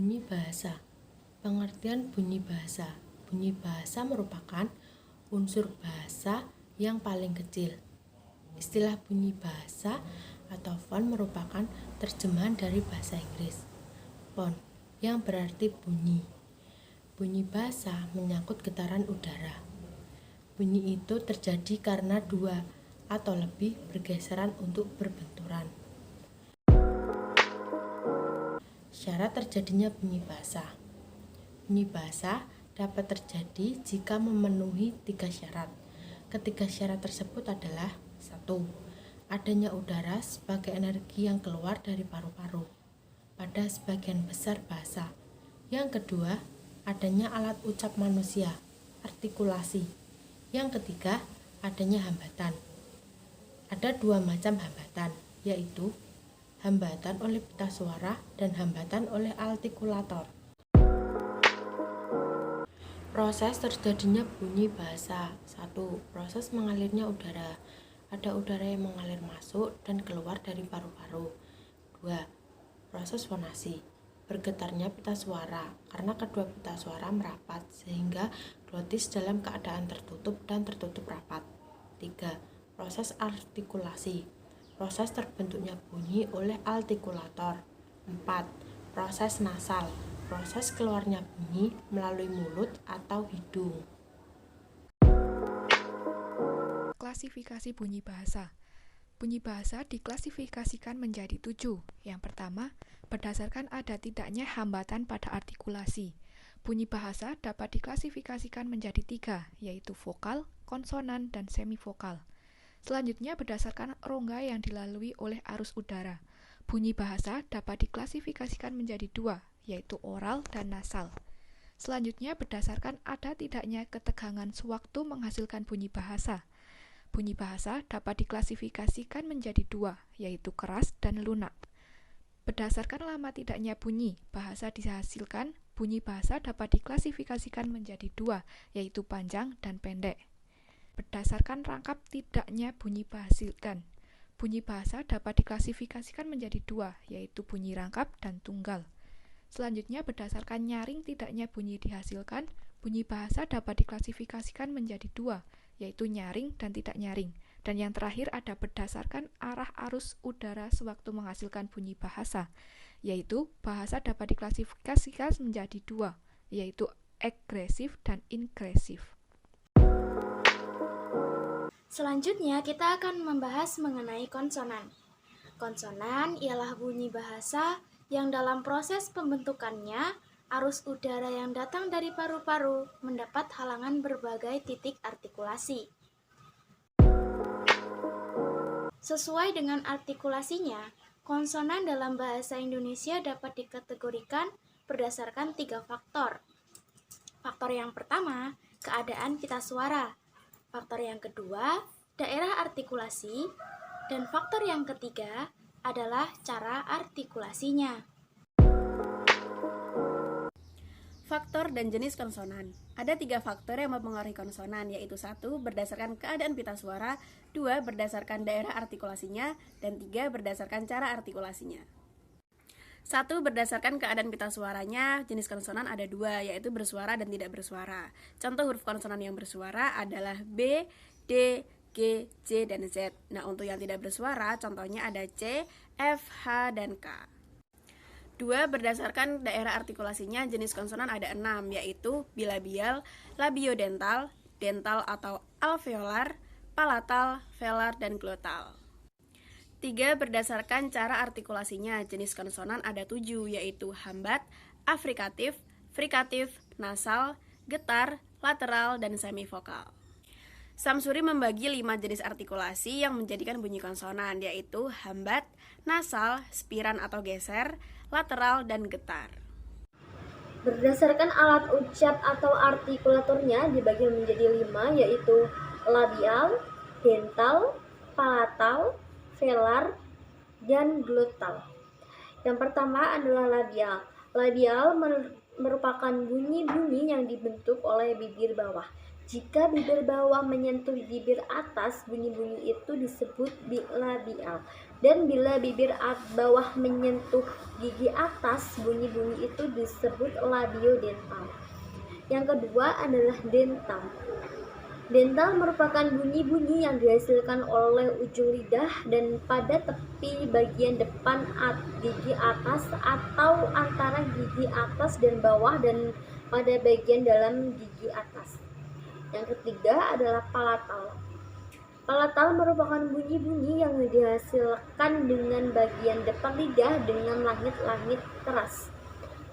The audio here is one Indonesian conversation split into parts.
Bunyi bahasa. Pengertian bunyi bahasa. Bunyi bahasa merupakan unsur bahasa yang paling kecil. Istilah bunyi bahasa atau font merupakan terjemahan dari bahasa Inggris. Font yang berarti bunyi. Bunyi bahasa menyangkut getaran udara. Bunyi itu terjadi karena dua atau lebih bergeseran untuk berbenturan. Syarat terjadinya bunyi bahasa. Bunyi bahasa dapat terjadi jika memenuhi 3 syarat. Ketiga syarat tersebut adalah: 1. Adanya udara sebagai energi yang keluar dari paru-paru pada sebagian besar bahasa. Yang kedua, adanya alat ucap manusia, artikulasi. Yang ketiga, adanya hambatan. Ada 2 macam hambatan, yaitu hambatan oleh pita suara dan hambatan oleh artikulator. Proses terjadinya bunyi bahasa. 1. Proses mengalirnya udara. Ada udara yang mengalir masuk dan keluar dari paru-paru. 2. Proses fonasi. Bergetarnya pita suara karena kedua pita suara merapat sehingga glotis dalam keadaan tertutup dan tertutup rapat. 3. Proses artikulasi. Proses terbentuknya bunyi oleh artikulator. 4. Proses nasal. Proses keluarnya bunyi melalui mulut atau hidung. Klasifikasi bunyi bahasa. Bunyi bahasa diklasifikasikan menjadi 7. Yang pertama, berdasarkan ada tidaknya hambatan pada artikulasi. Bunyi bahasa dapat diklasifikasikan menjadi 3, yaitu vokal, konsonan, dan semivokal. Selanjutnya, berdasarkan rongga yang dilalui oleh arus udara. Bunyi bahasa dapat diklasifikasikan menjadi 2, yaitu oral dan nasal. Selanjutnya, berdasarkan ada tidaknya ketegangan sewaktu menghasilkan bunyi bahasa. Bunyi bahasa dapat diklasifikasikan menjadi 2, yaitu keras dan lunak. Berdasarkan lama tidaknya bunyi bahasa dihasilkan, bunyi bahasa dapat diklasifikasikan menjadi 2, yaitu panjang dan pendek. Berdasarkan rangkap tidaknya bunyi dihasilkan, bunyi bahasa dapat diklasifikasikan menjadi 2, yaitu bunyi rangkap dan tunggal. Selanjutnya, berdasarkan nyaring tidaknya bunyi dihasilkan, bunyi bahasa dapat diklasifikasikan menjadi 2, yaitu nyaring dan tidak nyaring. Dan yang terakhir ada berdasarkan arah arus udara sewaktu menghasilkan bunyi bahasa, yaitu bahasa dapat diklasifikasikan menjadi 2, yaitu agresif dan ingresif. Selanjutnya, kita akan membahas mengenai konsonan. Konsonan ialah bunyi bahasa yang dalam proses pembentukannya, arus udara yang datang dari paru-paru mendapat halangan berbagai titik artikulasi. Sesuai dengan artikulasinya, konsonan dalam bahasa Indonesia dapat dikategorikan berdasarkan 3 faktor. Faktor yang pertama, keadaan pita suara. Faktor yang kedua, daerah artikulasi. Dan faktor yang ketiga adalah cara artikulasinya. Faktor dan jenis konsonan. Ada 3 faktor yang mempengaruhi konsonan, yaitu 1. Berdasarkan keadaan pita suara, 2. Berdasarkan daerah artikulasinya, dan 3. Berdasarkan cara artikulasinya. 1. Berdasarkan keadaan pita suaranya, jenis konsonan ada 2, yaitu bersuara dan tidak bersuara. Contoh huruf konsonan yang bersuara adalah B, D, G, J, dan Z. Nah, untuk yang tidak bersuara, contohnya ada C, F, H, dan K. 2. Berdasarkan daerah artikulasinya, jenis konsonan ada 6, yaitu bilabial, labiodental, dental atau alveolar, palatal, velar, dan glotal. 3. Berdasarkan cara artikulasinya, jenis konsonan ada 7, yaitu hambat, afrikatif, frikatif, nasal, getar, lateral, dan semivokal. Samsuri membagi 5 jenis artikulasi yang menjadikan bunyi konsonan, yaitu hambat, nasal, spiran atau geser, lateral, dan getar. Berdasarkan alat ucap atau artikulatornya dibagi menjadi 5, yaitu labial, dental, palatal, velar, dan glotal. Yang pertama adalah labial. Labial merupakan bunyi-bunyi yang dibentuk oleh bibir bawah. Jika bibir bawah menyentuh bibir atas, bunyi-bunyi itu disebut bilabial. Dan bila bibir bawah menyentuh gigi atas, bunyi-bunyi itu disebut labiodental. Yang kedua adalah dental. Dental merupakan bunyi-bunyi yang dihasilkan oleh ujung lidah dan pada tepi bagian depan gigi atas atau antara gigi atas dan bawah dan pada bagian dalam gigi atas. Yang ketiga adalah palatal. Palatal merupakan bunyi-bunyi yang dihasilkan dengan bagian depan lidah dengan langit-langit keras.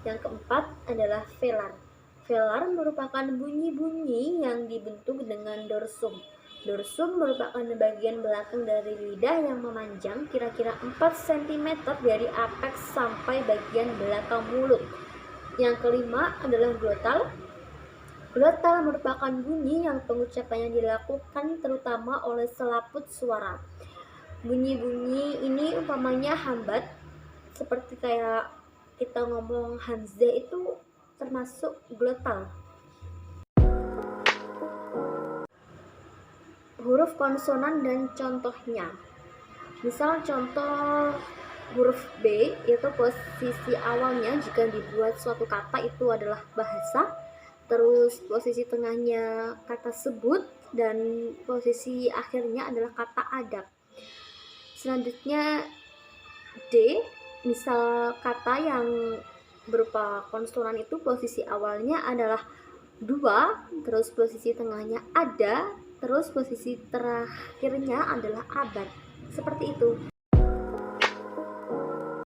Yang keempat adalah velar. Velar merupakan bunyi-bunyi yang dibentuk dengan dorsum. Dorsum merupakan bagian belakang dari lidah yang memanjang kira-kira 4 cm dari apeks sampai bagian belakang mulut. Yang kelima adalah glotal. Glotal merupakan bunyi yang pengucapannya dilakukan terutama oleh selaput suara. Bunyi-bunyi ini umpamanya hambat, seperti kayak kita ngomong hamzah itu termasuk glotal. Huruf konsonan dan contohnya. Misal contoh huruf B, yaitu posisi awalnya jika dibuat suatu kata itu adalah bahasa, terus posisi tengahnya kata sebut, dan posisi akhirnya adalah kata adab. Selanjutnya D, misal kata yang berupa konsonan itu posisi awalnya adalah 2, terus posisi tengahnya ada, terus posisi terakhirnya adalah abad. Seperti itu.